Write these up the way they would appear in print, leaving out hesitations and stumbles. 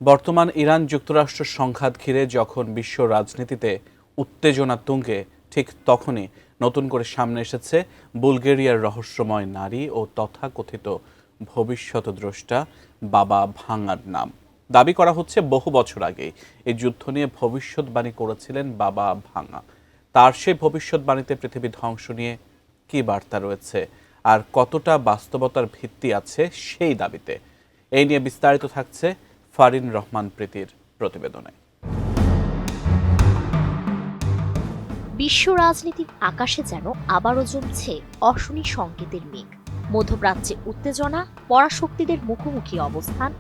বর্তমান ইরান যুক্তরাষ্ট্র সংঘাত ঘিরে যখন বিশ্ব রাজনীতিতে উত্তেজনা তুঙ্গে, ঠিক তখনই নতুন করে সামনে এসেছে বুলগেরিয়ার রহস্যময় নারী ও তথাকথিত ভবিষ্যৎদ্রষ্টা বাবা ভাঙার নাম। দাবি করা হচ্ছে বহু বছর আগেই এই যুদ্ধ নিয়ে ভবিষ্যৎবাণী করেছিলেন বাবা ভাঙা। তার সেই ভবিষ্যৎবাণীতে পৃথিবী ধ্বংস নিয়ে কী বার্তা রয়েছে আর কতটা বাস্তবতার ভিত্তি আছে সেই দাবিতে, এই নিয়ে বিস্তারিত থাকছে ফারিন রহমান প্রীতির প্রতিবেদনে। বিশ্ব রাজনীতির আকাশে যেন আবারও জমছে অশনি সংকেতের মেঘ। মধ্যপ্রাচ্যে উত্তেজনা, পরাশক্তিদের মুখোমুখি অবস্থান,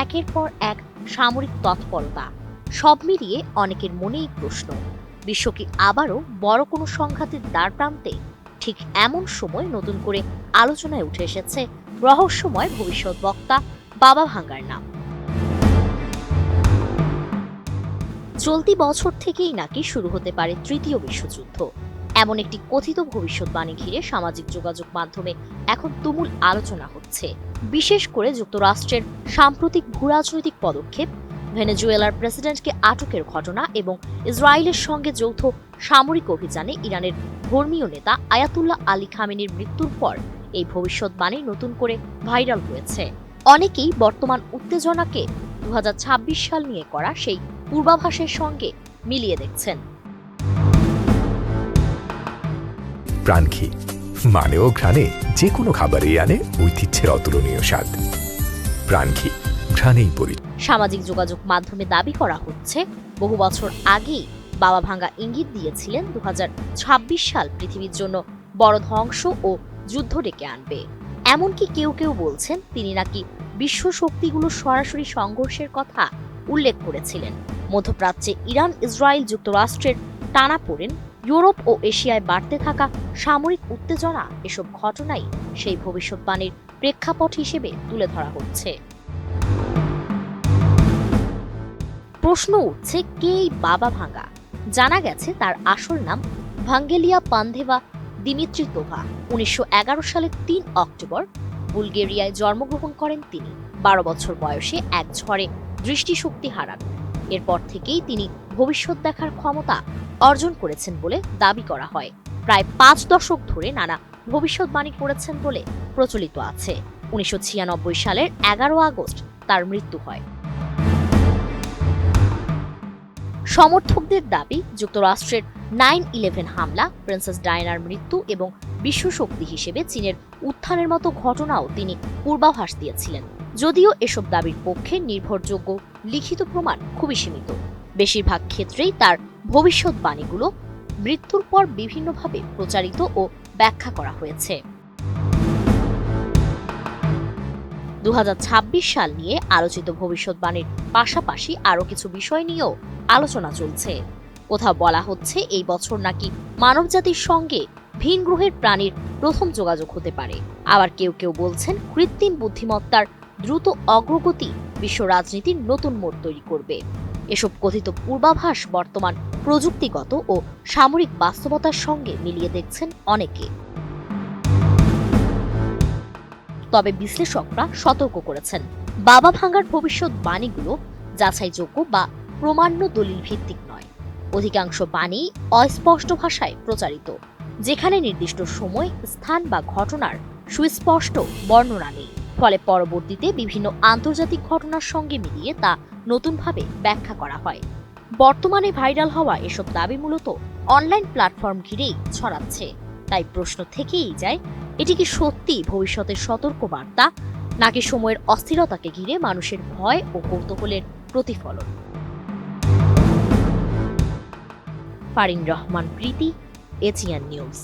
একের পর এক সামরিক তৎপরতা, সব মিলিয়ে অনেকের মনেই প্রশ্ন, বিশ্ব কি আবারও বড় কোনো সংঘাতের দ্বার প্রান্তে? ঠিক এমন সময় নতুন করে আলোচনায় উঠে এসেছে রহস্যময় ভবিষ্যৎ বক্তা বাবা ভাঙার নাম। চলতি বছর থেকেই নাকি শুরু হতে পারে তৃতীয় বিশ্বযুদ্ধ, এমন একটি কথিত ভবিষ্যৎবাণী ঘিরে সামাজিক যোগাযোগ মাধ্যমে এখন তুমুল আলোচনা হচ্ছে। বিশেষ করে যুক্তরাষ্ট্রের সাম্প্রতিক ভূরাজনৈতিক পদক্ষেপ, ভেনেজুয়েলার প্রেসিডেন্টকে আটকের ঘটনা এবং ইসরায়েলের সঙ্গে যৌথ সামরিক অভিযানে ইরানের ধর্মীয় নেতা আয়াতুল্লাহ আলী খামেনির মৃত্যুর পর এই ভবিষ্যৎবাণী নতুন করে ভাইরাল হয়েছে। অনেকেই বর্তমান উত্তেজনাকে 2026 সাল নিয়ে করা সেই পূর্বাভাসের সঙ্গে মিলিয়ে দেখছেন। প্রাণঘি মানেও ঘ্রাণে যে কোনো খাবারই আনে ঐতিহ্যের অতুলনীয় স্বাদ। প্রাণঘি ঘ্রাণেই পরিচিত। সামাজিক যোগাযোগ মাধ্যমে দাবি করা হচ্ছে বহু বছর আগেই বাবা ভাঙা ইঙ্গিত দিয়েছিলেন 2026 সাল পৃথিবীর জন্য বড় ধ্বংস ও যুদ্ধ ডেকে আনবে। এমনকি কেউ কেউ বলছেন তিনি নাকি বিশ্ব শক্তিগুলোর সরাসরি সংঘর্ষের কথা উল্লেখ করেছিলেন। মধ্যপ্রাচ্যে ইরান, ইসরায়েল, যুক্তরাষ্ট্রের টানাপোড়েন, ইউরোপ ও এশিয়ায় বাড়তে থাকা সামরিক উত্তেজনা, এসব ঘটনাই সেই ভবিষ্যৎবাণীর প্রেক্ষাপট হিসেবে তুলে ধরা হচ্ছে। প্রশ্ন উঠছে, কে এই বাবা ভাঙা? জানা গেছে তার আসল নাম ভাঙ্গেলিয়া পান্দেভা দিমিত্রিতোভা। 1911 সালের 3 অক্টোবর বুলগেরিয়ায় জন্মগ্রহণ করেন তিনি। 12 বছর বয়সে এক ঝড়ে দৃষ্টিশক্তি হারান। এরপর থেকেই তিনি ভবিষ্যৎ দেখার ক্ষমতা অর্জন করেছেন বলে দাবি করা হয়। প্রায় 5 দশক ধরে নানা ভবিষ্যৎবাণী করেছেন বলে প্রচলিত আছে। 1996 সালের 11 আগস্ট তার মৃত্যু হয়। সমর্থকদের দাবি, যুক্তরাষ্ট্রের 9/11 হামলা, প্রিন্সেস ডায়ানার মৃত্যু এবং বিশ্বশক্তি হিসেবে চীনের উত্থানের মতো ঘটনাও তিনি পূর্বাভাস দিয়েছিলেন। যদিও এসব দাবির পক্ষে নির্ভরযোগ্য লিখিত প্রমাণ খুবই সীমিত। বেশিরভাগ ক্ষেত্রেই তার ভবিষ্যৎবাণীগুলো মৃত্যুর পর বিভিন্নভাবে প্রচারিত ও ব্যাখ্যা করা হয়েছে। 2026 সাল নিয়ে আলোচিত ভবিষ্যৎবাণীর পাশাপাশি আরও কিছু বিষয় নিয়েও আলোচনা চলছে। কোথাও বলা হচ্ছে এই বছর নাকি মানবজাতির সঙ্গে ভিন গ্রহের প্রাণীর প্রথম যোগাযোগ হতে পারে। আবার কেউ কেউ বলছেন কৃত্রিম বুদ্ধিমত্তার দ্রুত অগ্রগতি বিশ্ব রাজনীতির নতুন মোড় তৈরি করবে। এসব কথিত পূর্বাভাস বর্তমান প্রযুক্তিগত ও সামরিক বাস্তবতার সঙ্গে মিলিয়ে দেখছেন অনেকে। তবে বিশ্লেষকরা সতর্ক করেছেন, বাবা ভাঙার ভবিষ্যৎবাণীগুলো যাচাইযোগ্য বা প্রমাণ্য দলিল ভিত্তিক নয়। অধিকাংশ বাণী অস্পষ্ট ভাষায় প্রচারিত, যেখানে নির্দিষ্ট সময়, স্থান বা ঘটনার সুস্পষ্ট বর্ণনা নেই। ফলে পরবর্তীতে বিভিন্ন আন্তর্জাতিক ঘটনার সঙ্গে মিলিয়ে তা নতুনভাবে ব্যাখ্যা করা হয়। বর্তমানে ভাইরাল হওয়া এসব দাবি মূলত অনলাইন প্ল্যাটফর্ম ঘিরেই ছড়াচ্ছে। তাই প্রশ্ন থেকেই যায়, এটি কি সত্যি ভবিষ্যতের সতর্কবার্তা, নাকি সময়ের অস্থিরতাকে ঘিরে মানুষের ভয় ও কৌতূহলের প্রতিফলন? ফারিন রহমান প্রীতি, এচিয়ান নিউজ।